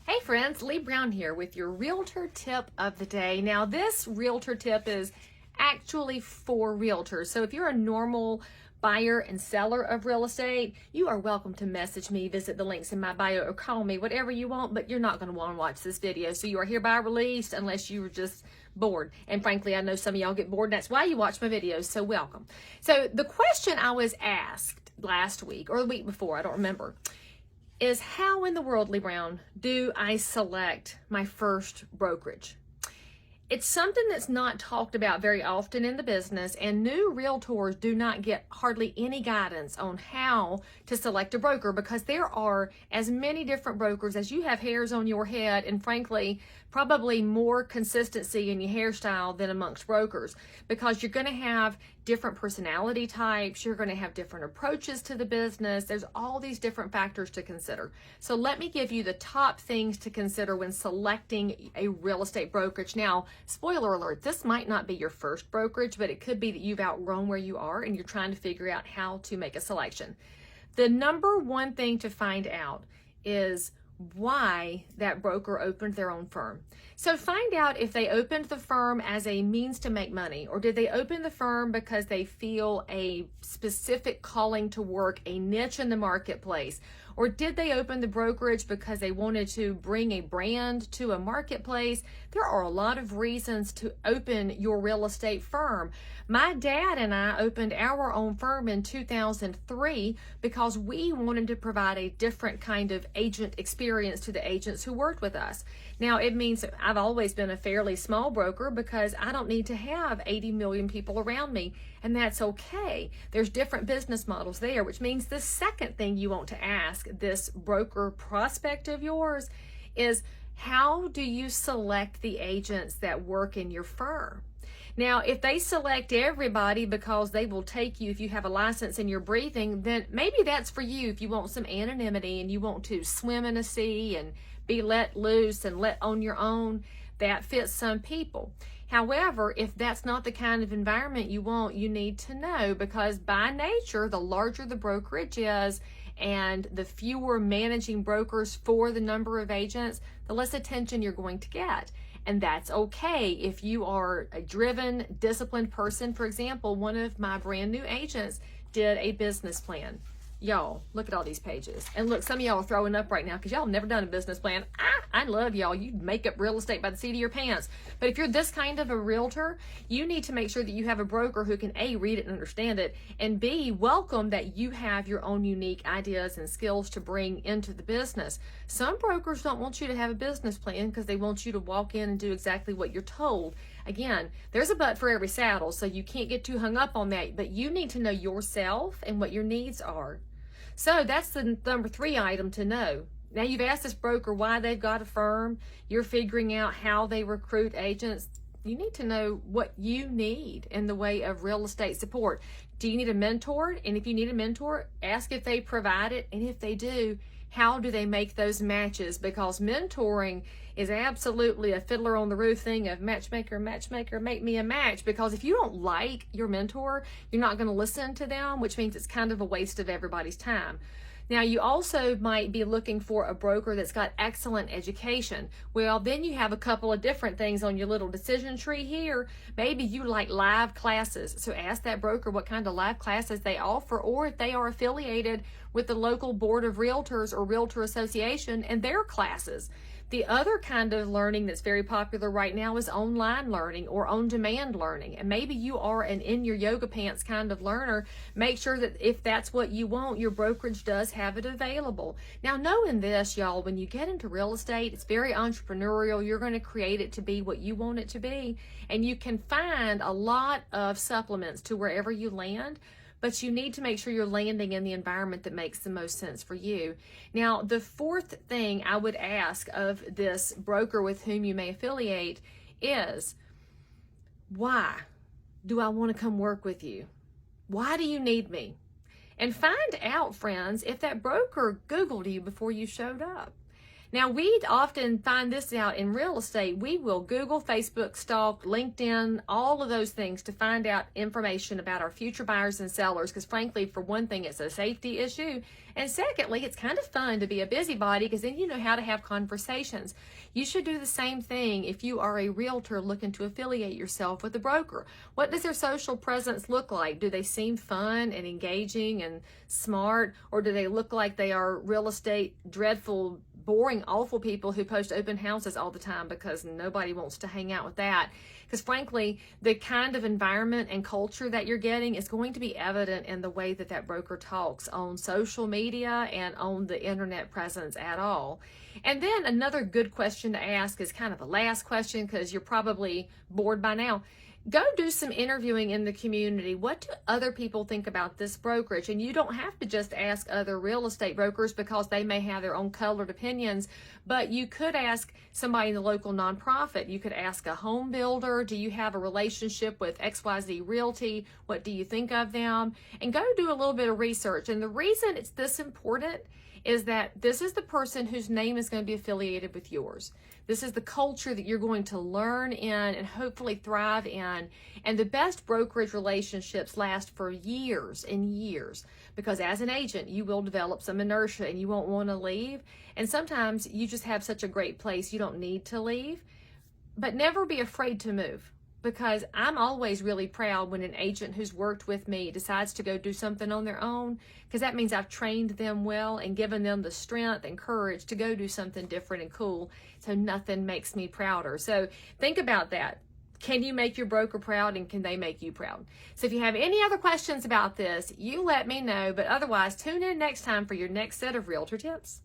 Hey friends, Leigh Brown here with your realtor tip of the day. Now this realtor tip is actually for realtors. So if you're a normal buyer and seller of real estate, you are welcome to message me, visit the links in my bio, or call me, whatever you want, but you're not going to want to watch this video. So you are hereby released unless you were just bored. And frankly, I know some of y'all get bored, and that's why you watch my videos, so welcome. So the question I was asked last week, or the week before, I don't remember, is how in the world, Leigh Brown, do I select my first brokerage? It's something that's not talked about very often in the business, and new realtors do not get hardly any guidance on how to select a broker because there are as many different brokers as you have hairs on your head, and frankly, probably more consistency in your hairstyle than amongst brokers because you're going to have different personality types, you're going to have different approaches to the business. There's all these different factors to consider. So let me give you the top things to consider when selecting a real estate brokerage. Now, spoiler alert, this might not be your first brokerage, but it could be that you've outgrown where you are and you're trying to figure out how to make a selection. The number one thing to find out is why that broker opened their own firm. So find out if they opened the firm as a means to make money, or did they open the firm because they feel a specific calling to work, a niche in the marketplace, or did they open the brokerage because they wanted to bring a brand to a marketplace? There are a lot of reasons to open your real estate firm. My dad and I opened our own firm in 2003 because we wanted to provide a different kind of agent experience to the agents who worked with us. Now, it means I've always been a fairly small broker because I don't need to have 80 million people around me, and that's okay. There's different business models there, which means the second thing you want to ask this broker prospect of yours is, how do you select the agents that work in your firm? Now, if they select everybody because they will take you if you have a license and you're breathing, then maybe that's for you if you want some anonymity and you want to swim in a sea and be let loose and let on your own. That fits some people. However, if that's not the kind of environment you want, you need to know, because by nature, the larger the brokerage is and the fewer managing brokers for the number of agents, the less attention you're going to get. And that's okay if you are a driven, disciplined person. For example, one of my brand new agents did a business plan. Y'all, look at all these pages. And look, some of y'all are throwing up right now because y'all have never done a business plan. I love y'all. You make up real estate by the seat of your pants. But if you're this kind of a realtor, you need to make sure that you have a broker who can A, read it and understand it, and B, welcome that you have your own unique ideas and skills to bring into the business. Some brokers don't want you to have a business plan because they want you to walk in and do exactly what you're told. Again, there's a butt for every saddle, so you can't get too hung up on that, but you need to know yourself and what your needs are. So that's the number 3 item to know. Now you've asked this broker why they've got a firm. You're figuring out how they recruit agents. You need to know what you need in the way of real estate support. Do you need a mentor? And if you need a mentor, ask if they provide it. And if they do, how do they make those matches? Because mentoring is absolutely a fiddler on the roof thing of matchmaker, make me a match. Because if you don't like your mentor, you're not going to listen to them, which means it's kind of a waste of everybody's time. Now, you also might be looking for a broker that's got excellent education. Well, then you have a couple of different things on your little decision tree here. Maybe you like live classes. So ask that broker what kind of live classes they offer, or if they are affiliated with the local board of realtors or realtor association and their classes. The other kind of learning that's very popular right now is online learning or on-demand learning. And maybe you are an in-your-yoga-pants kind of learner. Make sure that if that's what you want, your brokerage does have it available. Now, knowing this, y'all, when you get into real estate, it's very entrepreneurial. You're going to create it to be what you want it to be. And you can find a lot of supplements to wherever you land, but you need to make sure you're landing in the environment that makes the most sense for you. Now, the 4th thing I would ask of this broker with whom you may affiliate is, why do I want to come work with you? Why do you need me? And find out, friends, if that broker Googled you before you showed up. Now, we often find this out in real estate. We will Google, Facebook, stalk, LinkedIn, all of those things to find out information about our future buyers and sellers, because frankly, for one thing, it's a safety issue. And secondly, it's kind of fun to be a busybody because then you know how to have conversations. You should do the same thing if you are a realtor looking to affiliate yourself with a broker. What does their social presence look like? Do they seem fun and engaging and smart, or do they look like they are real estate dreadful, boring, awful people who post open houses all the time because nobody wants to hang out with that? Because frankly, the kind of environment and culture that you're getting is going to be evident in the way that that broker talks on social media and on the internet presence at all. And then another good question to ask is kind of a last question, because you're probably bored by now. Go do some interviewing in the community. What do other people think about this brokerage? And you don't have to just ask other real estate brokers because they may have their own colored opinions, but you could ask somebody in the local nonprofit. You could ask a home builder, do you have a relationship with XYZ Realty? What do you think of them? And go do a little bit of research. And the reason it's this important is that this is the person whose name is going to be affiliated with yours. This is the culture that you're going to learn in and hopefully thrive in. And the best brokerage relationships last for years and years, because as an agent, you will develop some inertia and you won't want to leave. And sometimes you just have such a great place, you don't need to leave. But never be afraid to move, because I'm always really proud when an agent who's worked with me decides to go do something on their own, because that means I've trained them well and given them the strength and courage to go do something different and cool. So nothing makes me prouder. So think about that. Can you make your broker proud, and can they make you proud? So if you have any other questions about this, you let me know. But otherwise, tune in next time for your next set of realtor tips.